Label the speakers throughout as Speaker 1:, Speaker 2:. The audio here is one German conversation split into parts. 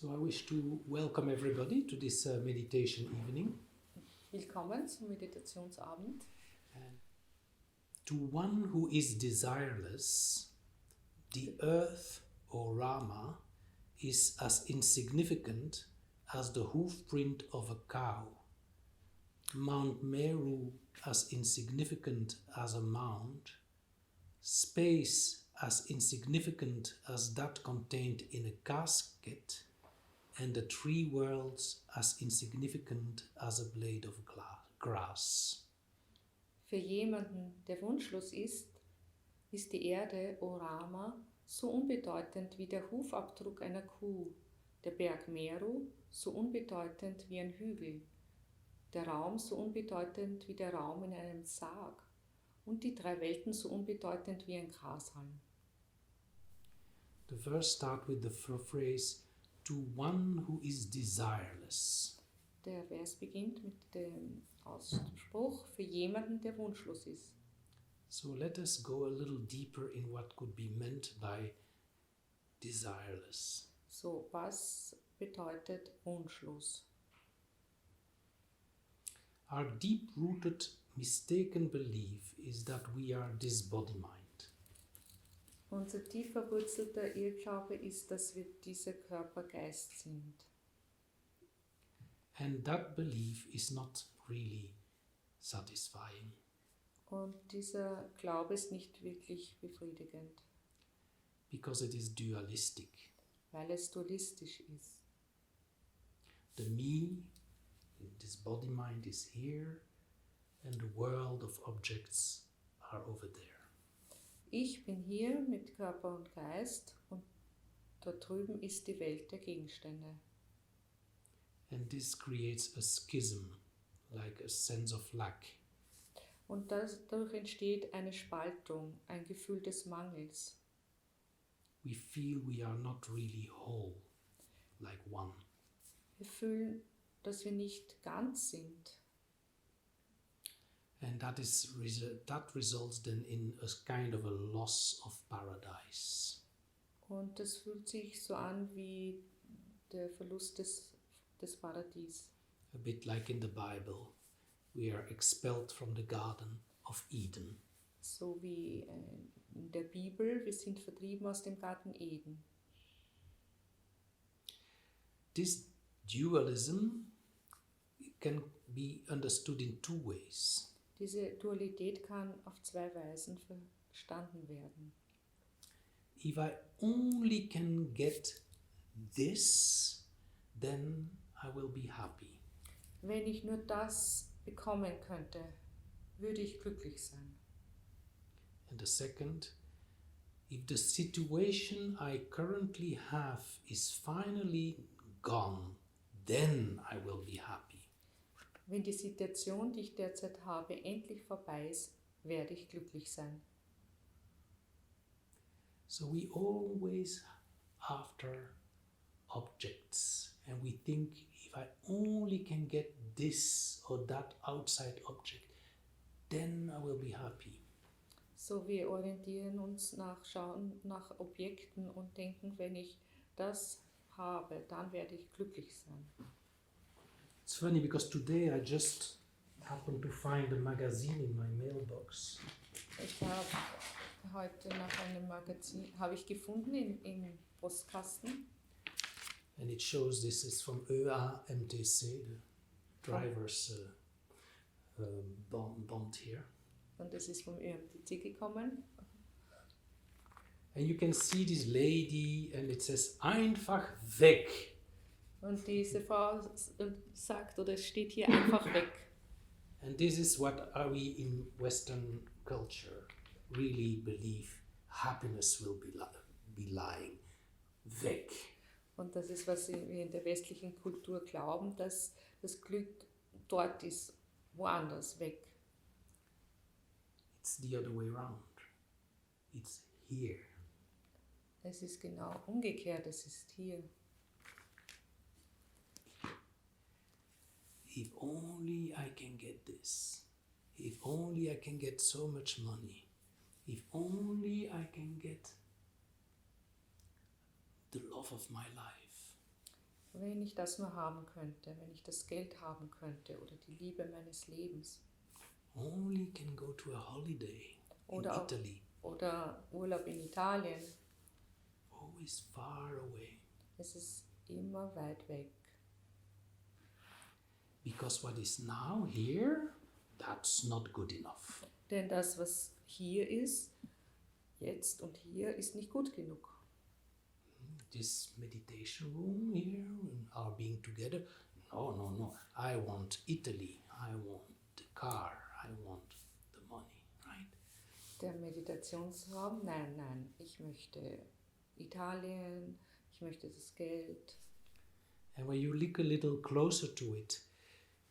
Speaker 1: So I wish to welcome everybody to this meditation evening.
Speaker 2: Willkommen zum Meditationsabend.
Speaker 1: To one who is desireless, the earth or Rama is as insignificant as the hoofprint of a cow, Mount Meru as insignificant as a mound, space as insignificant as that contained in a casket, and the three worlds as insignificant as a blade of grass.
Speaker 2: Für jemanden, der wunschlos ist die Erde, O Rama, so unbedeutend wie der Hufabdruck einer Kuh, der Berg Meru so unbedeutend wie ein Hügel, der Raum so unbedeutend wie der Raum in einem Sarg und die drei Welten so unbedeutend wie ein Grashalm.
Speaker 1: The verse starts with the phrase, to one who is desireless.
Speaker 2: Der Vers beginnt mit dem Ausspruch für jemanden, der wunschlos ist.
Speaker 1: So let us go a little deeper in what could be meant by desireless.
Speaker 2: So, was bedeutet wunschlos?
Speaker 1: Our deep-rooted mistaken belief is that we are this body-mind.
Speaker 2: Unser tief verwurzelter Irrglaube ist, dass wir dieser Körper-Geist sind.
Speaker 1: And that belief is not really satisfying.
Speaker 2: Und dieser Glaube ist nicht wirklich befriedigend,
Speaker 1: Because it is dualistic.
Speaker 2: weil es dualistisch ist.
Speaker 1: The me, this body-mind is here, and the world of objects are over there.
Speaker 2: Ich bin hier mit Körper und Geist und dort drüben ist die Welt der Gegenstände.
Speaker 1: And this creates a schism, like a sense of lack.
Speaker 2: Und dadurch entsteht eine Spaltung, ein Gefühl des Mangels.
Speaker 1: We feel we are not really whole, like one.
Speaker 2: Wir fühlen, dass wir nicht ganz sind.
Speaker 1: And that results then in a kind of a loss of paradise.
Speaker 2: Und das fühlt sich so an wie der Verlust des Paradies.
Speaker 1: A bit like in the Bible, we are expelled from the Garden of Eden.
Speaker 2: So wie in der Bibel, wir sind vertrieben aus dem Garten Eden.
Speaker 1: This dualism can be understood in two ways.
Speaker 2: Diese Dualität kann auf zwei Weisen verstanden werden.
Speaker 1: If I only can get this, then I will be happy.
Speaker 2: Wenn ich nur das bekommen könnte, würde ich glücklich sein.
Speaker 1: And the second, if the situation I currently have is finally gone, then I will be happy.
Speaker 2: Wenn die Situation, die ich derzeit habe, endlich vorbei ist, werde ich glücklich sein.
Speaker 1: So we always after objects, and we think if I only can get this or that outside object, then I will be happy.
Speaker 2: So, wir orientieren uns schauen nach Objekten und denken, wenn ich das habe, dann werde ich glücklich sein.
Speaker 1: It's funny because today I just happened to find a magazine in my mailbox.
Speaker 2: Ich habe heute nach einem Magazin, habe ich gefunden im Postkasten.
Speaker 1: And it shows this is from ÖAMTC, the driver's bond here.
Speaker 2: Und das ist vom ÖMTC gekommen.
Speaker 1: And you can see this lady and it says, einfach weg.
Speaker 2: Und diese Frau sagt, oder es steht hier einfach weg.
Speaker 1: And this is what we in Western culture really believe happiness will be lying. Weg.
Speaker 2: Und das ist, was wir in der westlichen Kultur glauben, dass das Glück dort ist, woanders, weg.
Speaker 1: It's the other way around. It's here.
Speaker 2: Es ist genau umgekehrt, es ist hier.
Speaker 1: If only I can get this. If only I can get so much money. If only I can get the love of my life.
Speaker 2: wenn ich das nur haben könnte, wenn ich das Geld haben könnte oder die Liebe meines Lebens
Speaker 1: only can go to a holiday in
Speaker 2: oder,
Speaker 1: Italy.
Speaker 2: oder Urlaub in Italien.
Speaker 1: Always far away.
Speaker 2: Es ist immer weit weg.
Speaker 1: Because what is now here, that's not good enough.
Speaker 2: Denn das, was hier ist, jetzt und hier, ist nicht gut genug.
Speaker 1: This meditation room here and our being together, no. I want Italy. I want the car. I want the money, right?
Speaker 2: Der Meditationsraum, nein. Ich möchte Italien, ich möchte das Geld.
Speaker 1: And when you look a little closer to it,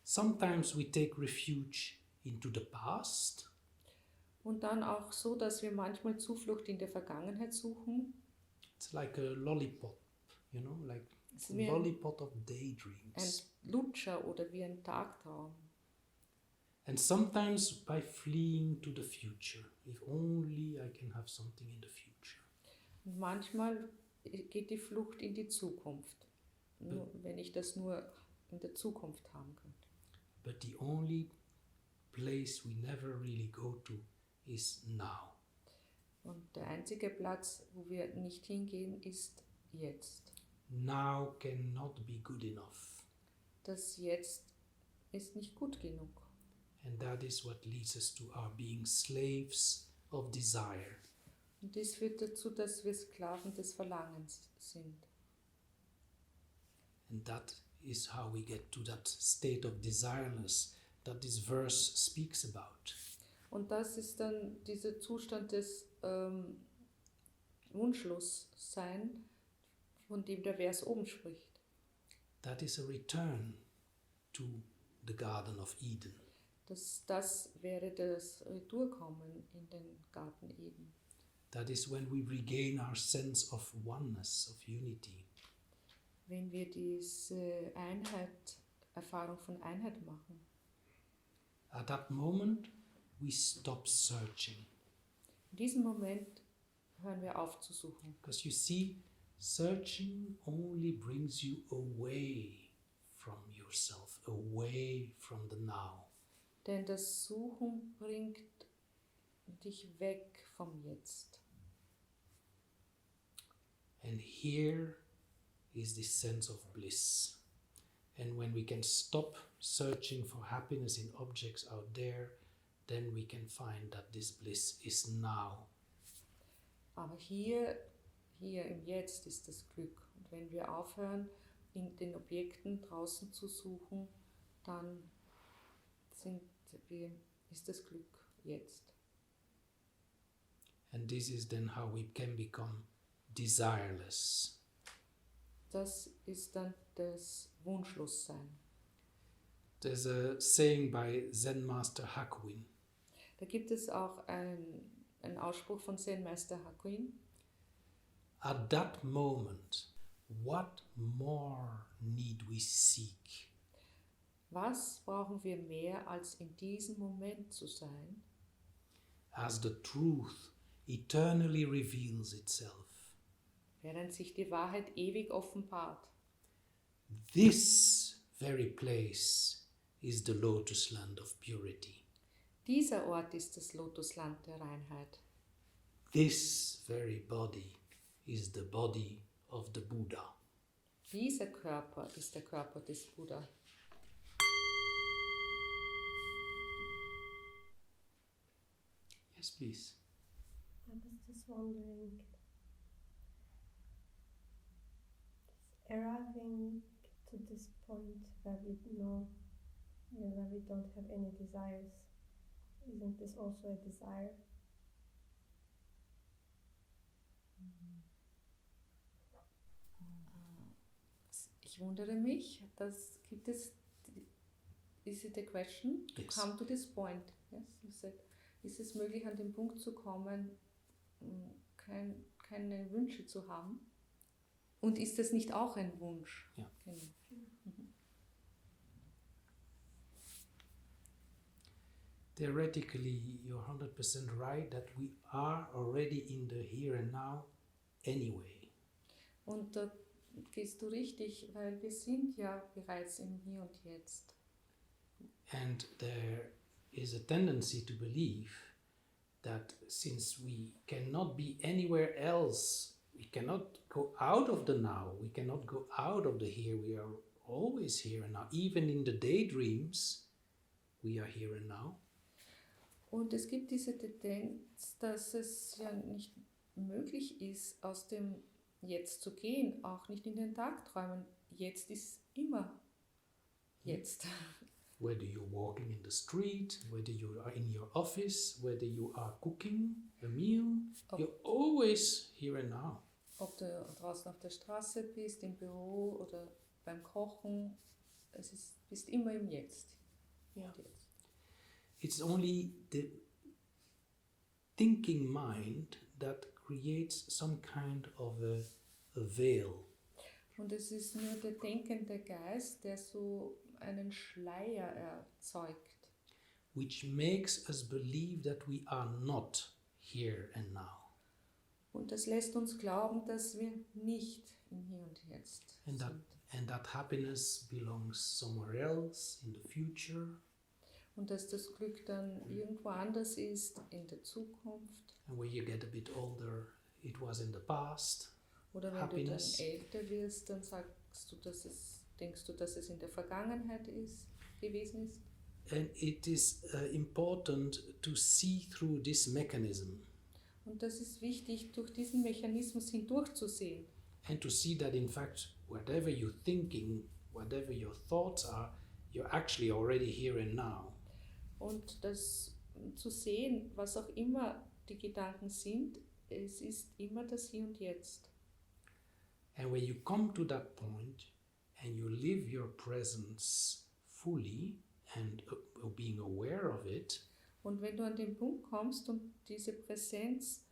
Speaker 1: sometimes we take refuge into the past.
Speaker 2: Und dann auch so, dass wir manchmal Zuflucht in der Vergangenheit suchen.
Speaker 1: It's like a lollipop, like
Speaker 2: Es
Speaker 1: a
Speaker 2: ist wie
Speaker 1: lollipop of
Speaker 2: ein
Speaker 1: daydreams.
Speaker 2: Lutscher oder wie ein Tagtraum.
Speaker 1: And sometimes by fleeing to the future, if only I can have something in the future.
Speaker 2: Und manchmal geht die Flucht in die Zukunft, nur, wenn ich das nur in der Zukunft haben könnte.
Speaker 1: But the only place we never really go to is now.
Speaker 2: Und der einzige Platz, wo wir nicht hingehen, ist jetzt.
Speaker 1: Now cannot be good enough.
Speaker 2: Das Jetzt ist nicht gut genug.
Speaker 1: And that is what leads us to our being slaves of desire.
Speaker 2: Und dies führt dazu, dass wir Sklaven des Verlangens sind.
Speaker 1: And that is how we get to that state of desireless that this verse speaks about.
Speaker 2: Und das ist dann dieser Zustand des Wunschlossein, von dem der Vers oben spricht.
Speaker 1: That is a return to the Garden of Eden.
Speaker 2: Das wäre das Retourkommen in den Garten Eden.
Speaker 1: That is when we regain our sense of oneness, of unity.
Speaker 2: Wenn wir diese Erfahrung von Einheit machen.
Speaker 1: At that moment, we stop searching.
Speaker 2: In diesem Moment hören wir auf zu suchen.
Speaker 1: Because you see, searching only brings you away from yourself, away from the now.
Speaker 2: Denn das Suchen bringt dich weg vom Jetzt.
Speaker 1: And here is this sense of bliss. And when we can stop searching for happiness in objects out there, then we can find that this bliss is now.
Speaker 2: Aber hier im Jetzt ist das Glück. Und wenn wir aufhören, in den Objekten draußen zu suchen, dann ist das Glück jetzt.
Speaker 1: And this is then how we can become desireless.
Speaker 2: Das ist dann das Wunschlossein.
Speaker 1: There's a saying by Zen Master Hakuin.
Speaker 2: Da gibt es auch einen Ausspruch von Zen-Meister Hakuin.
Speaker 1: At that moment, what more need we seek?
Speaker 2: Was brauchen wir mehr, als in diesem Moment zu sein?
Speaker 1: As the truth eternally reveals itself.
Speaker 2: Während sich die Wahrheit ewig offenbart.
Speaker 1: This very place is the lotus land of purity.
Speaker 2: Dieser Ort ist das Lotusland der Reinheit.
Speaker 1: This very body is the body of the Buddha.
Speaker 2: Dieser Körper ist der Körper des Buddha.
Speaker 1: Yes, please.
Speaker 3: I was just wondering, arriving to this point where we know, where we don't have any desires, isn't this also a desire?
Speaker 2: Ich wundere mich, is it a question to
Speaker 1: Yes.
Speaker 2: come to this point? Yes, you said, ist es möglich, an den Punkt zu kommen, keine Wünsche zu haben? Und ist das nicht auch ein Wunsch?
Speaker 1: Ja.
Speaker 2: Genau. Mhm.
Speaker 1: Theoretically, you're 100% right that we are already in the here and now anyway.
Speaker 2: Und gehst du richtig, weil wir sind ja bereits im Hier und Jetzt.
Speaker 1: And there is a tendency to believe that since we cannot be anywhere else, we cannot go out of the now, we cannot go out of the here, we are always here and now. Even in the daydreams, we are here and now.
Speaker 2: Und es gibt diese Tendenz, dass es ja nicht möglich ist, aus dem Jetzt zu gehen, auch nicht in den Tagträumen. Jetzt ist immer jetzt.
Speaker 1: Whether you're walking in the street, whether you are in your office, whether you are cooking a meal, you're always here and now.
Speaker 2: Ob du draußen auf der Straße bist, im Büro oder beim Kochen, bist immer im Jetzt. Hier und jetzt.
Speaker 1: It's only the thinking mind that creates some kind of a veil.
Speaker 2: Und es ist nur der denkende Geist, der so einen Schleier erzeugt.
Speaker 1: Which makes us believe that we are not here and now.
Speaker 2: Und das lässt uns glauben, dass wir nicht im Hier und Jetzt
Speaker 1: And
Speaker 2: sind.
Speaker 1: that happiness belongs somewhere else in the future.
Speaker 2: Und dass das Glück dann irgendwo anders ist, in der Zukunft.
Speaker 1: And when you get a bit older, it was in the past.
Speaker 2: Oder wenn
Speaker 1: Happiness.
Speaker 2: du dann älter wirst, dann denkst du, dass es in der Vergangenheit gewesen ist.
Speaker 1: And it is important to see through this mechanism
Speaker 2: Und das ist wichtig, durch diesen Mechanismus hindurchzusehen.
Speaker 1: and to see that in fact, whatever you're thinking, whatever your thoughts are, you're actually already here and now.
Speaker 2: Und das zu sehen, was auch immer die Gedanken sind, es ist immer das Hier und Jetzt.
Speaker 1: And when you come to that point and you live your presence fully and being aware of it,
Speaker 2: Und wenn du an den Punkt kommst und diese Präsenz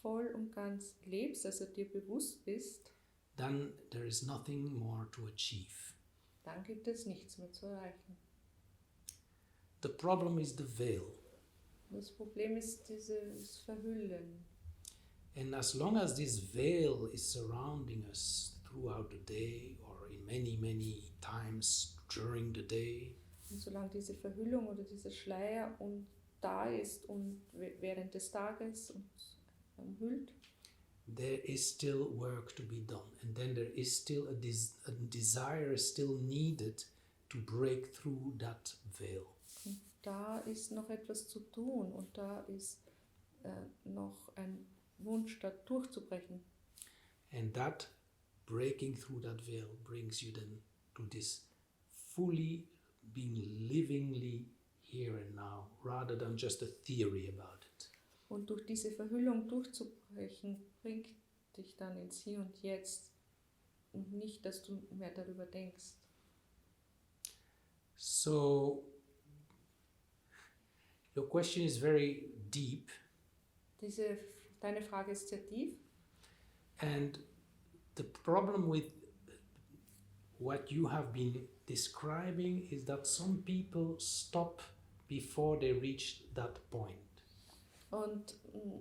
Speaker 2: voll und ganz lebst, also dir bewusst bist,
Speaker 1: then there is nothing more to achieve.
Speaker 2: dann gibt es nichts mehr zu erreichen.
Speaker 1: The problem is the veil.
Speaker 2: Das Problem ist dieses Verhüllen.
Speaker 1: And as long as this veil is surrounding us throughout the day or in many, many times during the day,
Speaker 2: Und solange diese Verhüllung oder dieser Schleier da ist und während des Tages uns umhüllt,
Speaker 1: there is still work to be done. And then there is still a desire still needed to break through that veil.
Speaker 2: und da ist noch etwas zu tun und da ist noch ein Wunsch, da durchzubrechen.
Speaker 1: And that breaking through that veil brings you then to this fully being livingly here and now, rather than just a theory about it.
Speaker 2: Und durch diese Verhüllung durchzubrechen, bringt dich dann ins Hier und Jetzt und nicht, dass du mehr darüber denkst.
Speaker 1: So, your question is very deep,
Speaker 2: Deine Frage ist sehr tief.
Speaker 1: and the problem with what you have been describing is that some people stop before they reach that point.
Speaker 2: Und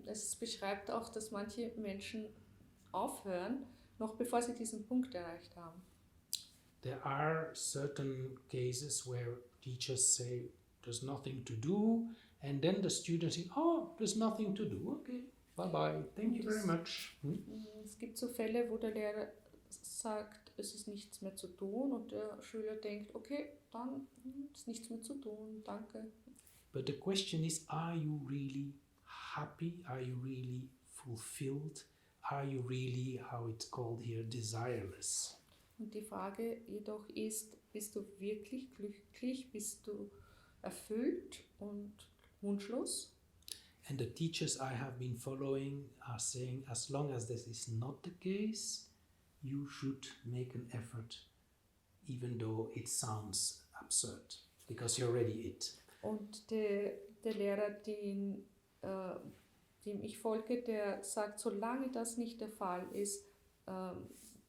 Speaker 2: es beschreibt auch, dass manche Menschen aufhören, noch bevor sie diesen Punkt erreicht haben.
Speaker 1: There are certain cases where teachers say there's nothing to do, and then the students say, oh, there's nothing to do, okay, bye-bye, thank you very much.
Speaker 2: Es gibt so Fälle, wo der Lehrer sagt, es ist nichts mehr zu tun und der Schüler denkt, okay, dann ist nichts mehr zu tun, danke.
Speaker 1: But the question is, are you really happy? Are you really fulfilled? Are you really, how it's called here, desireless?
Speaker 2: Und die Frage jedoch ist, bist du wirklich glücklich, bist du erfüllt und wunschlos?
Speaker 1: And the teachers I have been following are saying, as long as this is not the case, you should make an effort, even though it sounds absurd, because you're already it.
Speaker 2: Und der Lehrer, dem ich folge, der sagt, solange das nicht der Fall ist,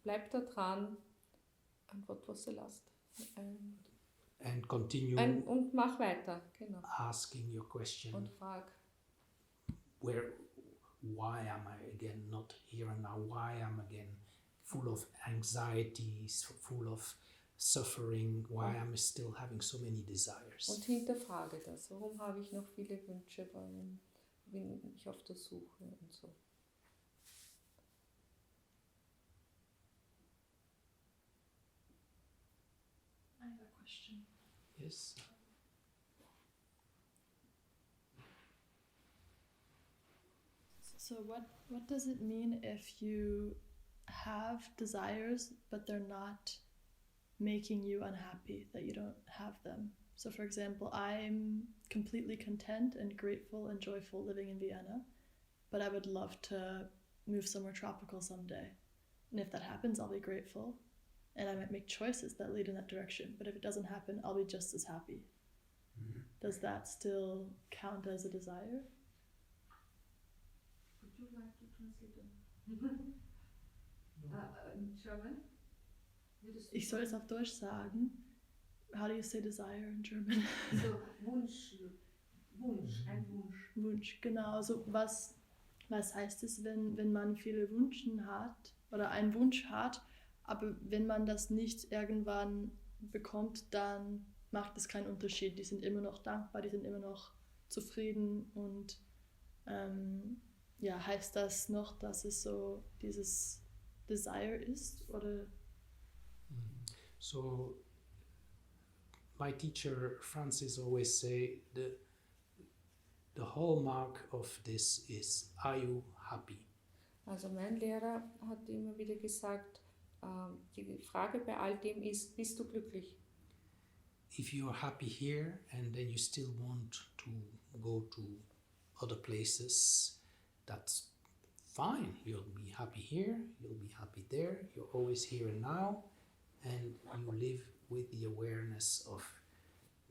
Speaker 2: bleib da dran. And what was the last?
Speaker 1: And continue
Speaker 2: Und mach weiter, genau.
Speaker 1: asking your question,
Speaker 2: Und frag,
Speaker 1: why am I again not here and now? Why am I again full of anxieties, full of suffering, why am I still having so many desires?
Speaker 2: Und hinterfrage das. Warum habe ich noch viele Wünsche? Warum bin ich auf der Suche und so?
Speaker 4: I have a question.
Speaker 1: Yes.
Speaker 4: So what does it mean if you have desires but they're not making you unhappy, that you don't have them? So for example, I'm completely content and grateful and joyful living in Vienna, but I would love to move somewhere tropical someday. And if that happens, I'll be grateful. And I might make choices that lead in that direction. But if it doesn't happen, I'll be just as happy.
Speaker 1: Mhm.
Speaker 4: Does that still count as a desire?
Speaker 2: Would you like to translate it? In German?
Speaker 4: Ich soll es auf Deutsch sagen. How do you say desire in German?
Speaker 2: So, Wunsch, ein Wunsch.
Speaker 4: Wunsch, genau. Also was heißt es, wenn man viele Wünsche hat oder einen Wunsch hat, aber wenn man das nicht irgendwann bekommt, dann macht es keinen Unterschied. Die sind immer noch dankbar, die sind immer noch zufrieden und heißt das noch, dass es so dieses Desire ist? Oder?
Speaker 1: So my teacher Francis always say the hallmark of this is, are you happy?
Speaker 2: Also mein Lehrer hat immer wieder gesagt, die Frage bei all dem ist, bist du glücklich?
Speaker 1: If you're happy here and then you still want to go to other places, that's fine. You'll be happy here, you'll be happy there, you're always here and now, and you live with the awareness of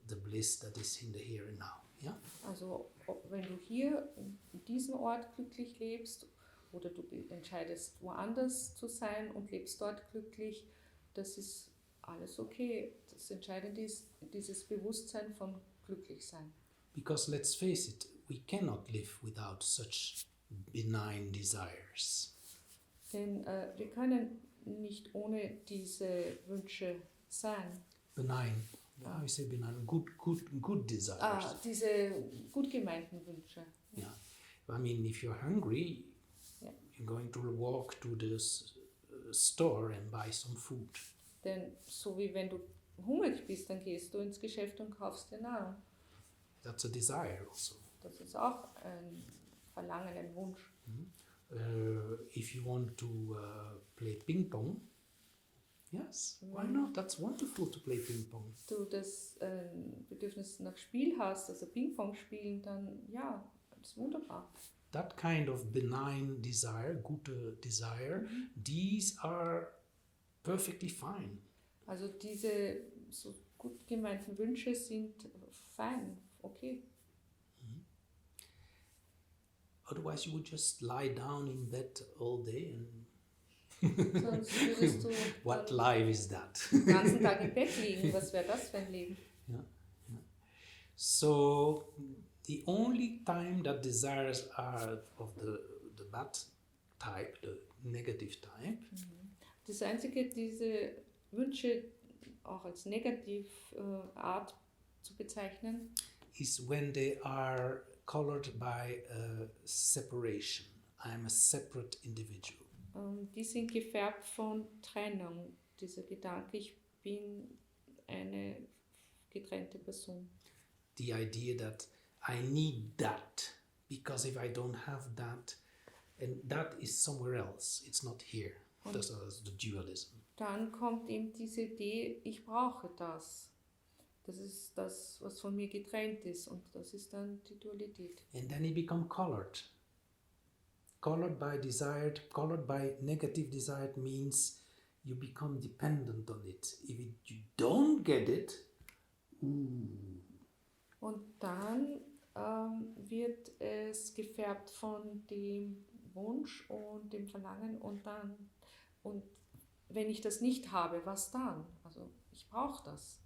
Speaker 1: the bliss that is in the here and now. Yeah?
Speaker 2: Also wenn du hier in diesem Ort glücklich lebst oder du entscheidest woanders zu sein und lebst dort glücklich, das ist alles okay. Das Entscheidende ist dieses Bewusstsein von Glücklichsein.
Speaker 1: Because let's face it, we cannot live without such benign desires.
Speaker 2: Denn wir können nicht ohne diese Wünsche sein.
Speaker 1: Benign, how you say benign? Good desires.
Speaker 2: Diese gut gemeinten Wünsche.
Speaker 1: Yeah. I mean, if you're hungry,
Speaker 2: Yeah.
Speaker 1: you're going to walk to the store and buy some food.
Speaker 2: Denn so wie wenn du hungrig bist, dann gehst du ins Geschäft und kaufst dir Nahrung.
Speaker 1: That's a desire also.
Speaker 2: Das ist auch ein Verlangen, ein Wunsch.
Speaker 1: If you want to play ping pong, yes, why not? That's wonderful to play ping pong.
Speaker 2: Du das Bedürfnis nach Spiel hast, also Ping-Pong spielen, dann ja, das ist wunderbar.
Speaker 1: That kind of benign desire, gute desire, these are perfectly fine.
Speaker 2: Also diese so gut gemeinten Wünsche sind fein, okay.
Speaker 1: Otherwise you would just lie down in bed all day and
Speaker 2: Sonst würdest du
Speaker 1: what
Speaker 2: dann
Speaker 1: life is that?
Speaker 2: den ganzen Tag im Bett liegen. Was wäre das für ein Leben?
Speaker 1: So the only time that desires are of the bad type, the negative type,
Speaker 2: Das Einzige, diese Wünsche auch als Negativart zu bezeichnen,
Speaker 1: is when they are colored by separation. I am a separate individual.
Speaker 2: die sind gefärbt von Trennung. Dieser Gedanke, ich bin eine getrennte Person.
Speaker 1: The idea that I need that, because if I don't have that, and that is somewhere else, it's not here. That's the dualism.
Speaker 2: Dann kommt eben diese Idee, ich brauche das. Das ist das, was von mir getrennt ist, und das ist dann die Dualität.
Speaker 1: And then you become colored. Colored by negative desire means you become dependent on it. If you don't get it,
Speaker 2: Und dann wird es gefärbt von dem Wunsch und dem Verlangen und wenn ich das nicht habe, was dann? Also ich brauche das.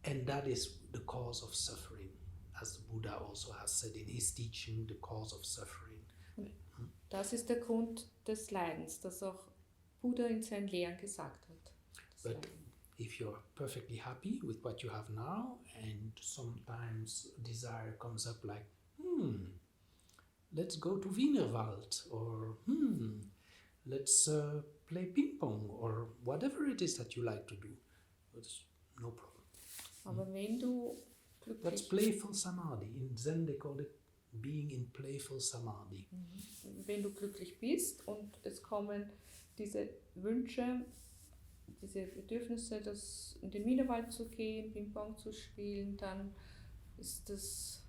Speaker 1: and that is the cause of suffering, as Buddha also has said in his teaching, the cause of suffering.
Speaker 2: Das ist der Grund des Leidens, das auch Buddha in seinen Lehren gesagt hat. Das
Speaker 1: But
Speaker 2: Leiden.
Speaker 1: if you're perfectly happy with what you have now, and sometimes desire comes up like, let's go to Wienerwald, or let's play ping pong, or whatever it is that you like to do. It's no problem.
Speaker 2: Aber wenn du
Speaker 1: That's
Speaker 2: glücklich,
Speaker 1: playful samadhi. In Zen they call it being in playful samadhi.
Speaker 2: wenn du glücklich bist und es kommen diese Wünsche, diese Bedürfnisse, in den Wienerwald zu gehen, Ping-Pong zu spielen, dann ist das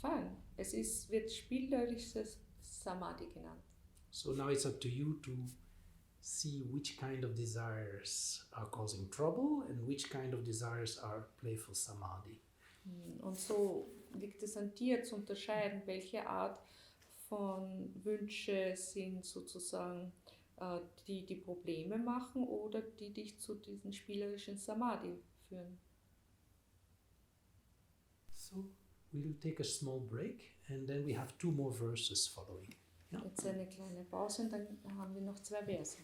Speaker 2: fein. Wird spielerisches Samadhi genannt.
Speaker 1: So now it's up to you to see which kind of desires are causing trouble and which kind of desires are playful samadhi.
Speaker 2: Und so liegt es an dir zu unterscheiden, welche Art von Wünsche sind sozusagen die Probleme machen oder die dich zu diesem spielerischen Samadhi führen.
Speaker 1: So we'll take a small break and then we have 2 more verses following.
Speaker 2: Jetzt eine kleine Pause und dann haben wir noch 2 Verse.